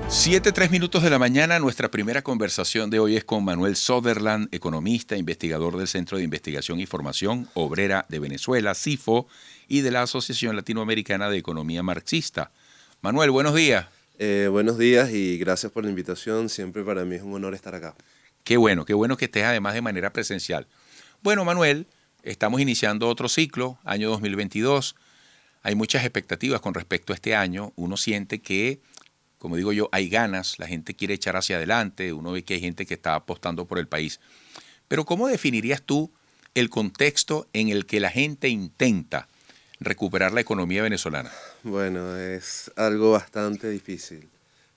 7:03 de la mañana, nuestra primera conversación de hoy es con Manuel Sutherland, economista, investigador del Centro de Investigación y Formación Obrera de Venezuela, CIFO, y de la Asociación Latinoamericana de Economía Marxista. Manuel, buenos días. Buenos días y gracias por la invitación. Siempre para mí es un honor estar acá. Qué bueno que estés además de manera presencial. Bueno, Manuel, estamos iniciando otro ciclo, año 2022. Hay muchas expectativas con respecto a este año. Uno siente que, como digo yo, hay ganas, la gente quiere echar hacia adelante, uno ve que hay gente que está apostando por el país. Pero ¿cómo definirías tú el contexto en el que la gente intenta recuperar la economía venezolana? Bueno, es algo bastante difícil.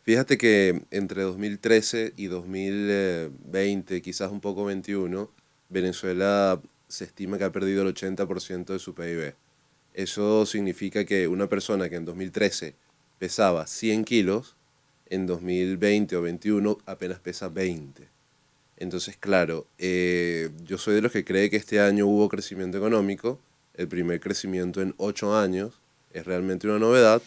Fíjate que entre 2013 y 2020, quizás un poco 21, Venezuela se estima que ha perdido el 80% de su PIB. Eso significa que una persona que en 2013 pesaba 100 kilos, en 2020 o 21 apenas pesa 20. Entonces, claro, yo soy de los que cree que este año hubo crecimiento económico, el primer crecimiento en 8 años, es realmente una novedad,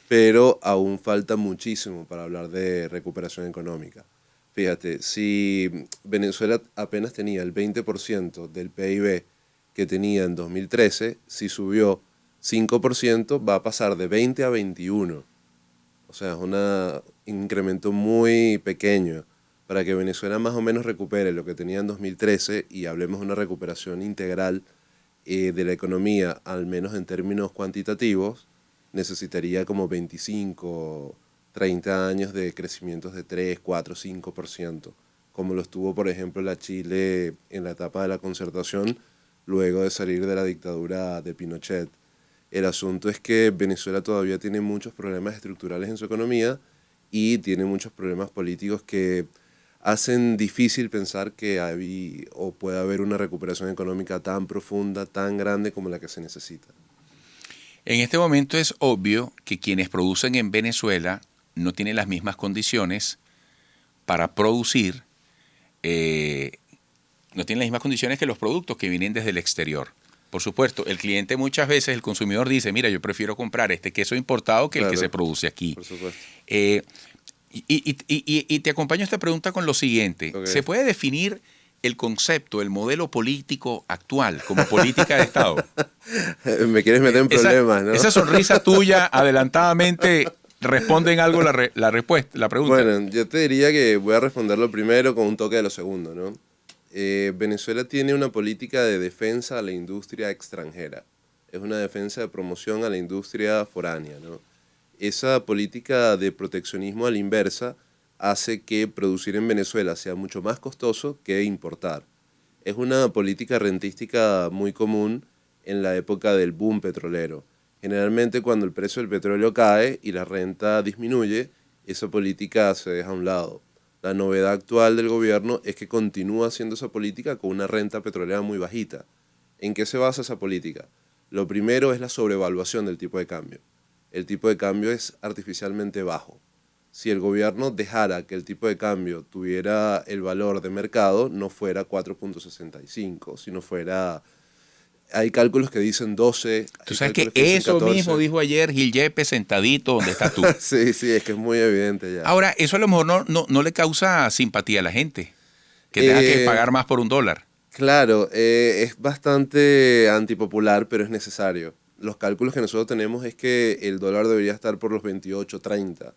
pero aún falta muchísimo para hablar de recuperación económica. Fíjate, si Venezuela apenas tenía el 20% del PIB que tenía en 2013, si subió 5% va a pasar de 20 a 21. O sea, es un incremento muy pequeño para que Venezuela más o menos recupere lo que tenía en 2013 y hablemos de una recuperación integral de la economía, al menos en términos cuantitativos, necesitaría como 25, 30 años de crecimientos de 3, 4, 5%, como lo estuvo, por ejemplo, la Chile en la etapa de la concertación, luego de salir de la dictadura de Pinochet. El asunto es que Venezuela todavía tiene muchos problemas estructurales en su economía y tiene muchos problemas políticos que hacen difícil pensar que hay o puede haber una recuperación económica tan profunda, tan grande como la que se necesita. En este momento es obvio que quienes producen en Venezuela no tienen las mismas condiciones para producir, eh, no tienen las mismas condiciones que los productos que vienen desde el exterior. Por supuesto, el cliente muchas veces, el consumidor dice, mira, yo prefiero comprar este queso importado que el que se Claro, produce aquí. por supuesto. Eh, y te acompaño a esta pregunta con lo siguiente. ¿Se Ok. puede definir el concepto, el modelo político actual como política de Estado? Me quieres meter en Esa, problemas, ¿no? esa sonrisa tuya adelantadamente responde en algo la respuesta, la pregunta. Bueno, yo te diría que voy a responderlo primero con un toque de lo segundo, ¿no? Venezuela tiene una política de defensa a la industria extranjera. Es una defensa de promoción a la industria foránea, ¿no? Esa política de proteccionismo a la inversa hace que producir en Venezuela sea mucho más costoso que importar. Es una política rentística muy común en la época del boom petrolero. Generalmente cuando el precio del petróleo cae y la renta disminuye, esa política se deja a un lado. La novedad actual del gobierno es que continúa haciendo esa política con una renta petrolera muy bajita. ¿En qué se basa esa política? Lo primero es la sobrevaluación del tipo de cambio. El tipo de cambio es artificialmente bajo. Si el gobierno dejara que el tipo de cambio tuviera el valor de mercado, no fuera 4.65, sino fuera... Hay cálculos que dicen 12, Tú hay sabes que cálculos que dicen eso mismo 14. dijo ayer Gil Yepes sentadito donde estás tú. Sí, sí, es que es muy evidente ya. Ahora, eso a lo mejor no le causa simpatía a la gente, que tenga que Eh, pagar más por $1. claro, es bastante antipopular, pero es necesario. Los cálculos que nosotros tenemos es que el dólar debería estar por los 28, 30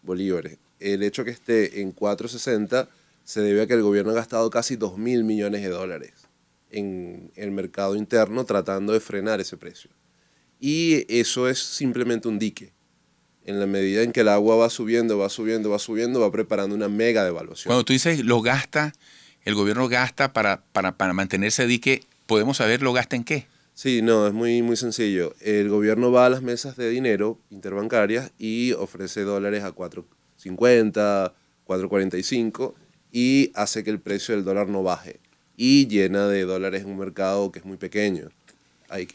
bolívares. El hecho que esté en 4.60 se debe a que el gobierno ha gastado casi 2.000 millones de dólares en el mercado interno tratando de frenar ese precio. Y eso es simplemente un dique. En la medida en que el agua va subiendo, va subiendo, va subiendo, va preparando una mega devaluación. Cuando tú dices lo gasta, el gobierno gasta para mantener ese dique, ¿podemos saber lo gasta en qué? Sí, no, es muy, muy sencillo. El gobierno va a las mesas de dinero interbancarias y ofrece dólares a 4.50, 4.45 y hace que el precio del dólar no baje. Y llena de dólares un mercado que es muy pequeño.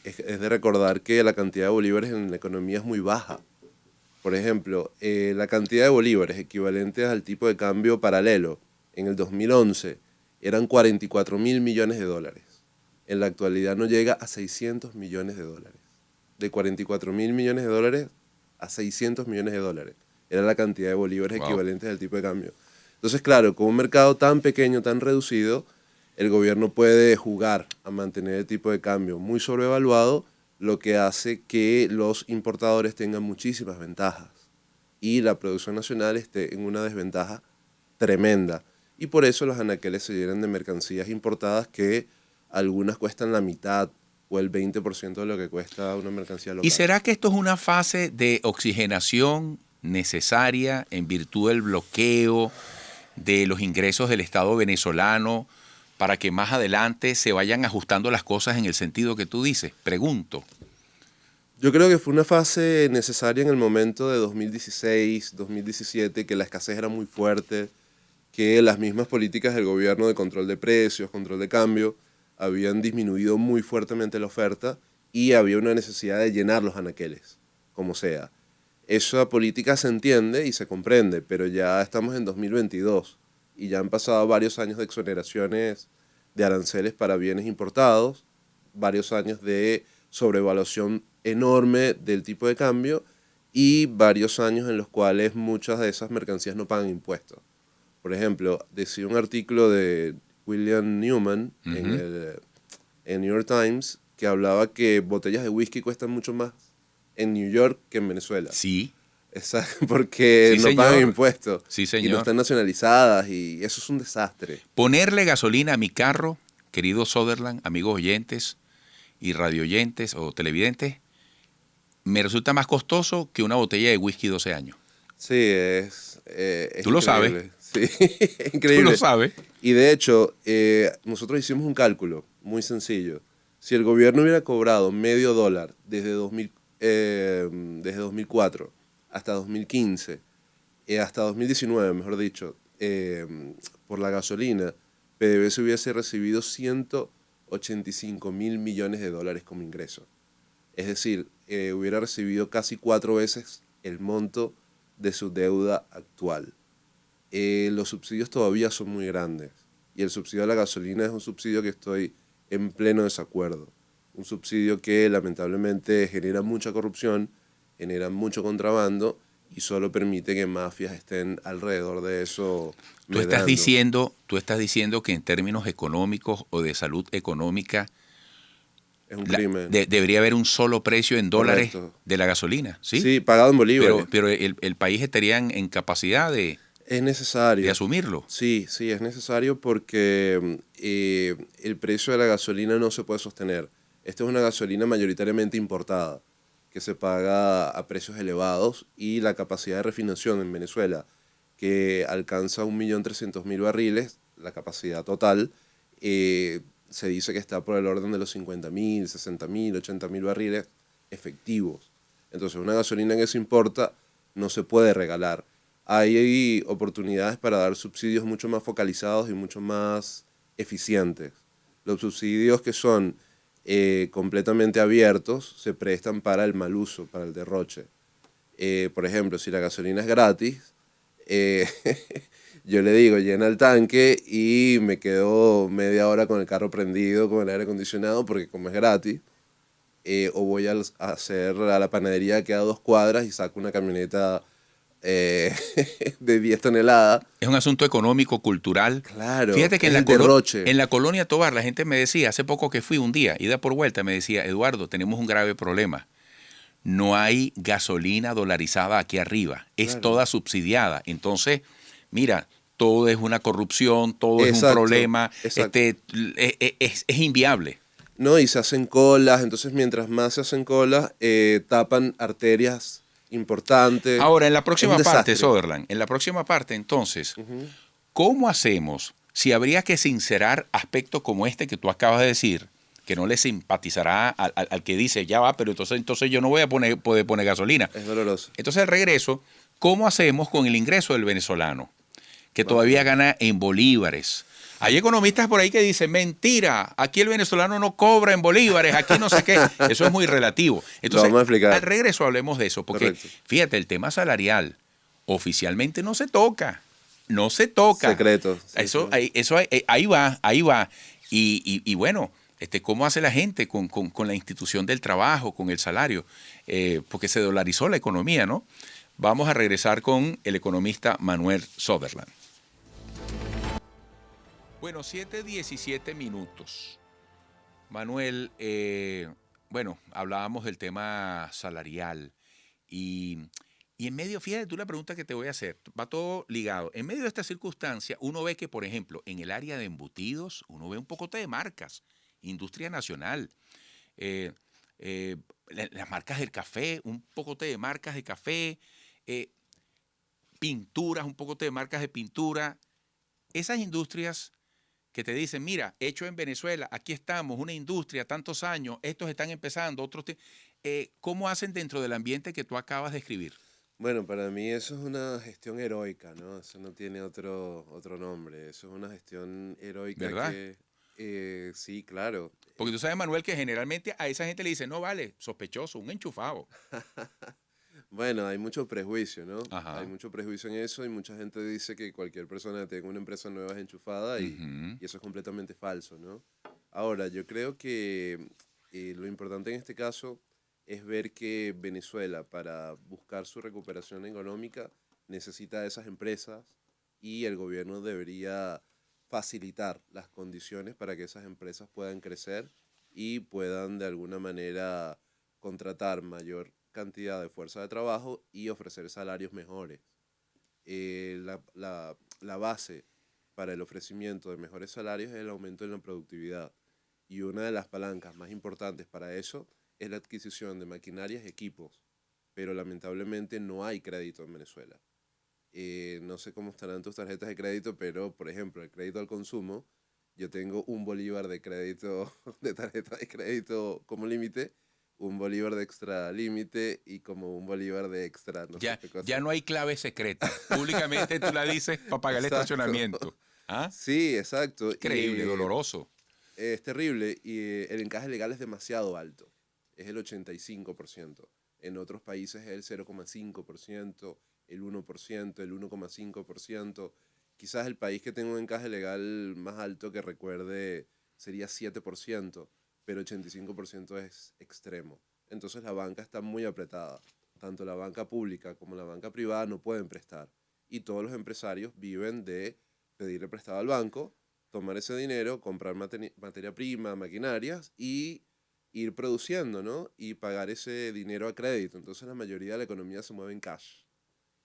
Es de recordar que la cantidad de bolívares en la economía es muy baja. Por ejemplo, la cantidad de bolívares equivalentes al tipo de cambio paralelo en el 2011 eran 44.000 millones de dólares. En la actualidad no llega a 600 millones de dólares. De 44.000 millones de dólares a 600 millones de dólares. era la cantidad de bolívares Wow. equivalentes al tipo de cambio. Entonces, claro, con un mercado tan pequeño, tan reducido, el gobierno puede jugar a mantener el tipo de cambio muy sobrevaluado, lo que hace que los importadores tengan muchísimas ventajas y la producción nacional esté en una desventaja tremenda. Y por eso los anaqueles se llenan de mercancías importadas que algunas cuestan la mitad o el 20% de lo que cuesta una mercancía ¿Y local. será que esto es una fase de oxigenación necesaria en virtud del bloqueo de los ingresos del Estado venezolano para que más adelante se vayan ajustando las cosas en el sentido que tú dices? Pregunto. Yo creo que fue una fase necesaria en el momento de 2016, 2017, que la escasez era muy fuerte, que las mismas políticas del gobierno de control de precios, control de cambio, habían disminuido muy fuertemente la oferta y había una necesidad de llenar los anaqueles, como sea. Esa política se entiende y se comprende, pero ya estamos en 2022 y ya han pasado varios años de exoneraciones de aranceles para bienes importados, varios años de sobrevaluación enorme del tipo de cambio y varios años en los cuales muchas de esas mercancías no pagan impuestos. Por ejemplo, decía un artículo de William Newman en New York Times que hablaba que botellas de whisky cuestan mucho más en New York que en Venezuela. Sí, Exacto, porque sí, no pagan señor. impuestos Sí, y no señor. están nacionalizadas y eso es un desastre. Ponerle gasolina a mi carro, querido Sutherland, amigos oyentes y radioyentes o televidentes, me resulta más costoso que una botella de whisky 12 años. Sí, es Tú lo sabes. increíble. Sí, es Tú increíble. lo sabes. Y de hecho, nosotros hicimos un cálculo muy sencillo. Si el gobierno hubiera cobrado $0.50 desde 2004 hasta 2015, hasta 2019, mejor dicho, por la gasolina, PDVSA hubiese recibido 185 mil millones de dólares como ingreso. Es decir, hubiera recibido casi 4 veces el monto de su deuda actual. Los subsidios todavía son muy grandes y el subsidio a la gasolina es un subsidio que estoy en pleno desacuerdo. Un subsidio que lamentablemente genera mucha corrupción, genera mucho contrabando y solo permite que mafias estén alrededor de eso Tú estás medrando. diciendo que en términos económicos o de salud económica Es un crimen. debería haber un solo precio en dólares Correcto. de la gasolina, ¿sí? Sí, pagado en bolívares. Pero el país estaría en capacidad de Es necesario. asumirlo. Sí, sí, es necesario porque el precio de la gasolina no se puede sostener. Esta es una gasolina mayoritariamente importada, que se paga a precios elevados y la capacidad de refinación en Venezuela, que alcanza 1.300.000 barriles, la capacidad total, se dice que está por el orden de los 50.000, 60.000, 80.000 barriles efectivos. Entonces, una gasolina que se importa no se puede regalar. Hay oportunidades para dar subsidios mucho más focalizados y mucho más eficientes. Los subsidios que son completamente abiertos se prestan para el mal uso, para el derroche. Por ejemplo, si la gasolina es gratis, yo le digo, llena el tanque y me quedo media hora con el carro prendido, con el aire acondicionado, porque como es gratis, o voy a hacer a la panadería que a 2 cuadras y saco una camioneta de 10 toneladas. Es un asunto económico, cultural. Claro, Fíjate que es el derroche. en la colonia Tovar la gente me decía, hace poco que fui un día, ida por vuelta, me decía, Eduardo, tenemos un grave problema. No hay gasolina dolarizada aquí arriba, es Claro. toda subsidiada. Entonces, mira, todo es una corrupción, todo es un Exacto, problema, exacto. es inviable. No, y se hacen colas, entonces mientras más se hacen colas, tapan arterias importantes. Ahora, en la Es un próxima parte, desastre. Sutherland, en la próxima parte, entonces, ¿cómo hacemos si habría que sincerar aspectos como este que tú acabas de decir, que no le simpatizará al que dice, ya va, pero entonces yo no voy a poder poner gasolina? Es doloroso. Entonces, al regreso, ¿cómo hacemos con el ingreso del venezolano, que todavía gana en bolívares? Hay economistas por ahí que dicen, mentira, aquí el venezolano no cobra en bolívares, aquí no sé qué. Eso es muy relativo. Entonces, vamos a explicar. al regreso hablemos de eso, porque Correcto. fíjate, el tema salarial oficialmente no se toca. No se toca. Secreto. Sí, Eso, sí. ahí va, ahí va. Y bueno, ¿cómo hace la gente con la institución del trabajo, con el salario? Porque se dolarizó la economía, ¿no? Vamos a regresar con el economista Manuel Sutherland. Bueno, 7:17 minutos. Manuel, bueno, hablábamos del tema salarial y en medio, fíjate tú la pregunta que te voy a hacer, va todo ligado. En medio de esta circunstancia, uno ve que, por ejemplo, en el área de embutidos, uno ve un pocote de marcas, industria nacional, eh, las marcas del café, un pocote de marcas de café, eh, pinturas, un pocote de marcas de pintura. Esas industrias que te dicen, mira, hecho en Venezuela, aquí estamos, una industria, tantos años, estos están empezando, otros... ¿Cómo hacen dentro del ambiente que tú acabas de escribir? Bueno, para mí eso es una gestión heroica, ¿no? Eso no tiene otro nombre. Eso es una gestión heroica ¿Verdad? que, sí, claro. Porque tú sabes, Manuel, que generalmente a esa gente le dicen, no vale, sospechoso, un enchufado. Bueno, hay mucho prejuicio, ¿no? Hay Ajá. mucho prejuicio en eso y mucha gente dice que cualquier persona que tenga una empresa nueva es enchufada Ujú. y eso es completamente falso, ¿no? Ahora, yo creo que lo importante en este caso es ver que Venezuela, para buscar su recuperación económica, necesita de esas empresas y el gobierno debería facilitar las condiciones para que esas empresas puedan crecer y puedan de alguna manera contratar mayor cantidad de fuerza de trabajo y ofrecer salarios mejores. La base para el ofrecimiento de mejores salarios es el aumento en la productividad. Y una de las palancas más importantes para eso es la adquisición de maquinarias y equipos. Pero lamentablemente no hay crédito en Venezuela. No sé cómo estarán tus tarjetas de crédito, pero por ejemplo, el crédito al consumo, yo tengo un bolívar de crédito, de tarjeta de crédito como límite, un bolívar de extra límite y como un bolívar de extra no sé Ya, qué ya cosa. no hay clave secreta. Públicamente tú la dices para pagar el Exacto. estacionamiento. ¿Ah? Sí, exacto. Y Increíble, doloroso. es terrible y el encaje legal es demasiado alto. Es el 85%. En otros países es el 0,5%, el 1%, el 1,5%. Quizás el país que tenga un encaje legal más alto que recuerde sería 7%, pero 85% es extremo. Entonces la banca está muy apretada. Tanto la banca pública como la banca privada no pueden prestar. Y todos los empresarios viven de pedirle prestado al banco, tomar ese dinero, comprar materia prima, maquinarias y ir produciendo, ¿no? Y pagar ese dinero a crédito. Entonces la mayoría de la economía se mueve en cash.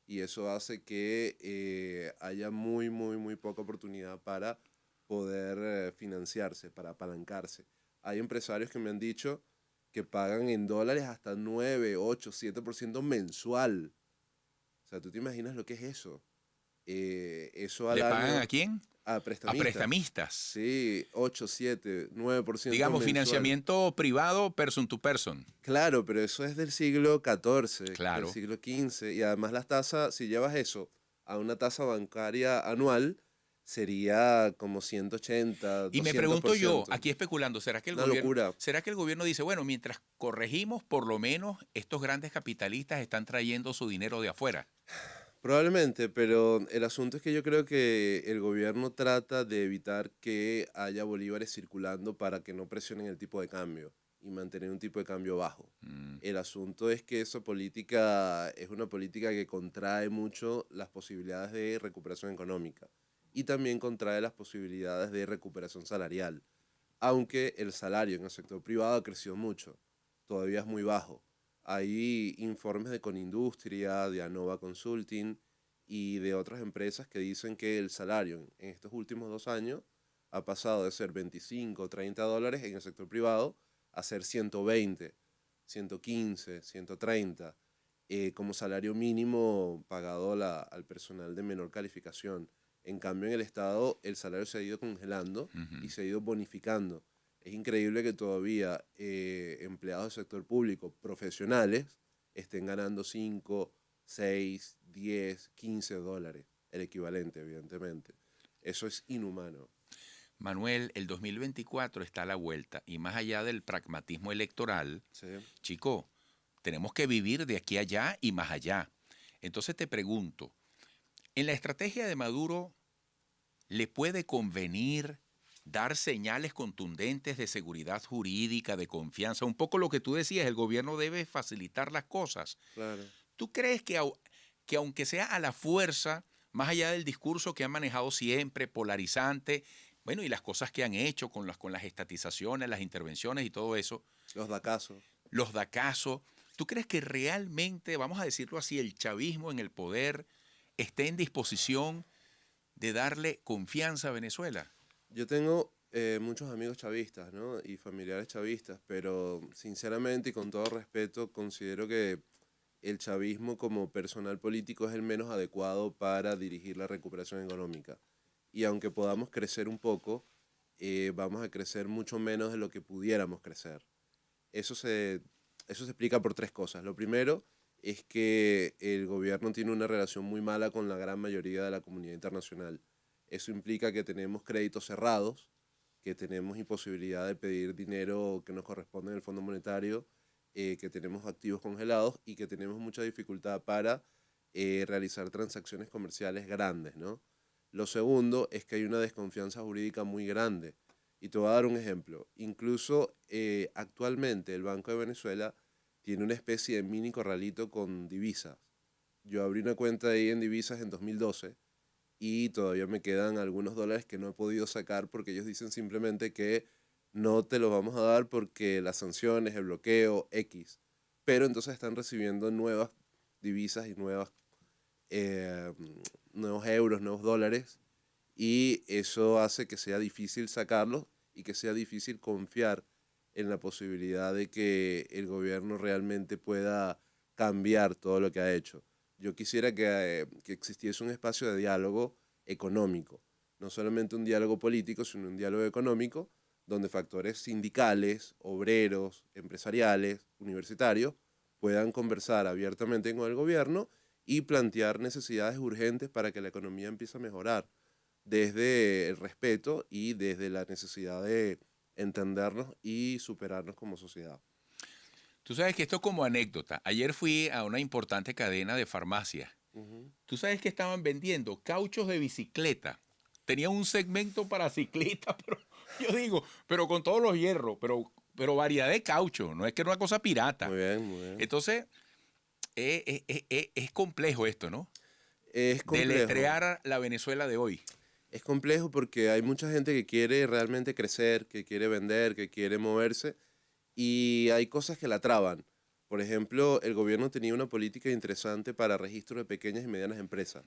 Y eso hace que haya muy poca oportunidad para poder financiarse, para apalancarse. Hay empresarios que me han dicho que pagan en dólares hasta 9, 8, 7% mensual. O sea, ¿tú te imaginas lo que es eso? Eso al ¿Le pagan a año quién? a A prestamistas. prestamistas. Sí, 8, 7, 9% Digamos, mensual. financiamiento privado person to person. Claro, pero eso es del siglo XIV, del Claro. siglo XV. Y además las tasas, si llevas eso a una tasa bancaria anual, sería como 180, Y me doscientos por pregunto yo, ciento. aquí especulando, Una locura. ¿será que el gobierno dice, bueno, mientras corregimos, por lo menos estos grandes capitalistas están trayendo su dinero de afuera? Probablemente, pero el asunto es que yo creo que el gobierno trata de evitar que haya bolívares circulando para que no presionen el tipo de cambio y mantener un tipo de cambio bajo. Mm. El asunto es que esa política es una política que contrae mucho las posibilidades de recuperación económica y también contrae las posibilidades de recuperación salarial, aunque el salario en el sector privado ha crecido mucho, todavía es muy bajo. Hay informes de Conindustria, de Anova Consulting y de otras empresas que dicen que el salario en estos últimos 2 años ha pasado de ser 25 o 30 dólares en el sector privado a ser 120, 115, 130 como salario mínimo pagado al personal de menor calificación. En cambio, en el Estado el salario se ha ido congelando y Ujú. se ha ido bonificando. Es increíble que todavía empleados del sector público profesionales estén ganando 5, 6, 10, 15 dólares, el equivalente, evidentemente. Eso es inhumano. Manuel, el 2024 está a la vuelta y más allá del pragmatismo electoral, ¿Sí? chico, tenemos que vivir de aquí a allá y más allá. Entonces te pregunto, ¿en la estrategia de Maduro le puede convenir dar señales contundentes de seguridad jurídica, de confianza? Un poco lo que tú decías, el gobierno debe facilitar las cosas. Claro. ¿Tú crees que que aunque sea a la fuerza, más allá del discurso que han manejado siempre, polarizante, bueno, y las cosas que han hecho con las estatizaciones, las intervenciones y todo eso, Los da caso. los da caso, ¿tú crees que realmente, vamos a decirlo así, el chavismo en el poder esté en disposición de darle confianza a Venezuela? Yo tengo muchos amigos chavistas, ¿no? Y familiares chavistas, pero sinceramente y con todo respeto considero que el chavismo como personal político es el menos adecuado para dirigir la recuperación económica. Y aunque podamos crecer un poco, vamos a crecer mucho menos de lo que pudiéramos crecer. Eso se explica por tres cosas. Lo primero es que el gobierno tiene una relación muy mala con la gran mayoría de la comunidad internacional. Eso implica que tenemos créditos cerrados, que tenemos imposibilidad de pedir dinero que nos corresponde en el Fondo Monetario, que tenemos activos congelados y que tenemos mucha dificultad para realizar transacciones comerciales grandes, ¿no? Lo segundo es que hay una desconfianza jurídica muy grande. Y te voy a dar un ejemplo. Incluso actualmente el Banco de Venezuela tiene una especie de mini corralito con divisas. Yo abrí una cuenta ahí en divisas en 2012 y todavía me quedan algunos dólares que no he podido sacar porque ellos dicen simplemente que no te los vamos a dar porque las sanciones, el bloqueo, X. Pero entonces están recibiendo nuevas divisas y nuevos euros, nuevos dólares, y eso hace que sea difícil sacarlos y que sea difícil confiar en la posibilidad de que el gobierno realmente pueda cambiar todo lo que ha hecho. Yo quisiera que existiese un espacio de diálogo económico, no solamente un diálogo político, sino un diálogo económico, donde factores sindicales, obreros, empresariales, universitarios, puedan conversar abiertamente con el gobierno y plantear necesidades urgentes para que la economía empiece a mejorar, desde el respeto y desde la necesidad de entendernos y superarnos como sociedad. Tú sabes que esto como anécdota. Ayer fui a una importante cadena de farmacias. Tú sabes que estaban vendiendo cauchos de bicicleta. Tenía un segmento para ciclistas, pero yo digo, pero con todos los hierros, pero variedad de cauchos, no es que era una cosa pirata. Muy bien, muy bien. Entonces, es complejo esto, ¿no? Es complejo. Deletrear la Venezuela de hoy. Es complejo porque hay mucha gente que quiere realmente crecer, que quiere vender, que quiere moverse, y hay cosas que la traban. Por ejemplo, el gobierno tenía una política interesante para registro de pequeñas y medianas empresas,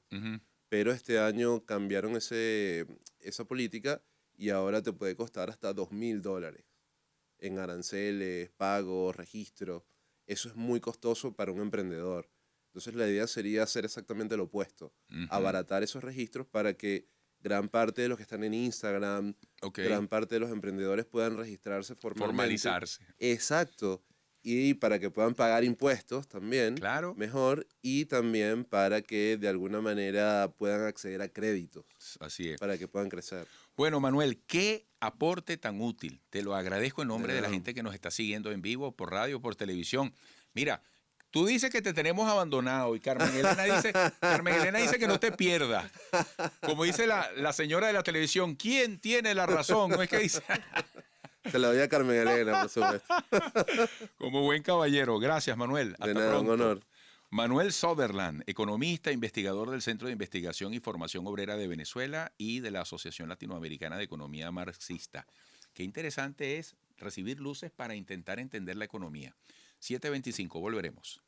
pero este año cambiaron esa política y ahora te puede costar hasta $2.000 en aranceles, pagos, registro. Eso es muy costoso para un emprendedor. Entonces la idea sería hacer exactamente lo opuesto, abaratar esos registros para que gran parte de los que están en Instagram, gran parte de los emprendedores puedan registrarse formalmente. Formalizarse. Exacto. Y para que puedan pagar impuestos también, claro, mejor, y también para que de alguna manera puedan acceder a créditos. Así es. Para que puedan crecer. Bueno, Manuel, qué aporte tan útil. Te lo agradezco en nombre de la gente que nos está siguiendo en vivo, por radio, por televisión. Mira, tú dices que te tenemos abandonado y Carmen Elena dice que no te pierdas. Como dice la señora de la televisión, ¿quién tiene la razón? No es que dice... Se la doy a Carmen Elena, por supuesto. Como buen caballero. Gracias, Manuel. Hasta pronto. Un honor. Manuel Sutherland, economista, investigador del Centro de Investigación y Formación Obrera de Venezuela y de la Asociación Latinoamericana de Economía Marxista. Qué interesante es recibir luces para intentar entender la economía. 7:25, volveremos.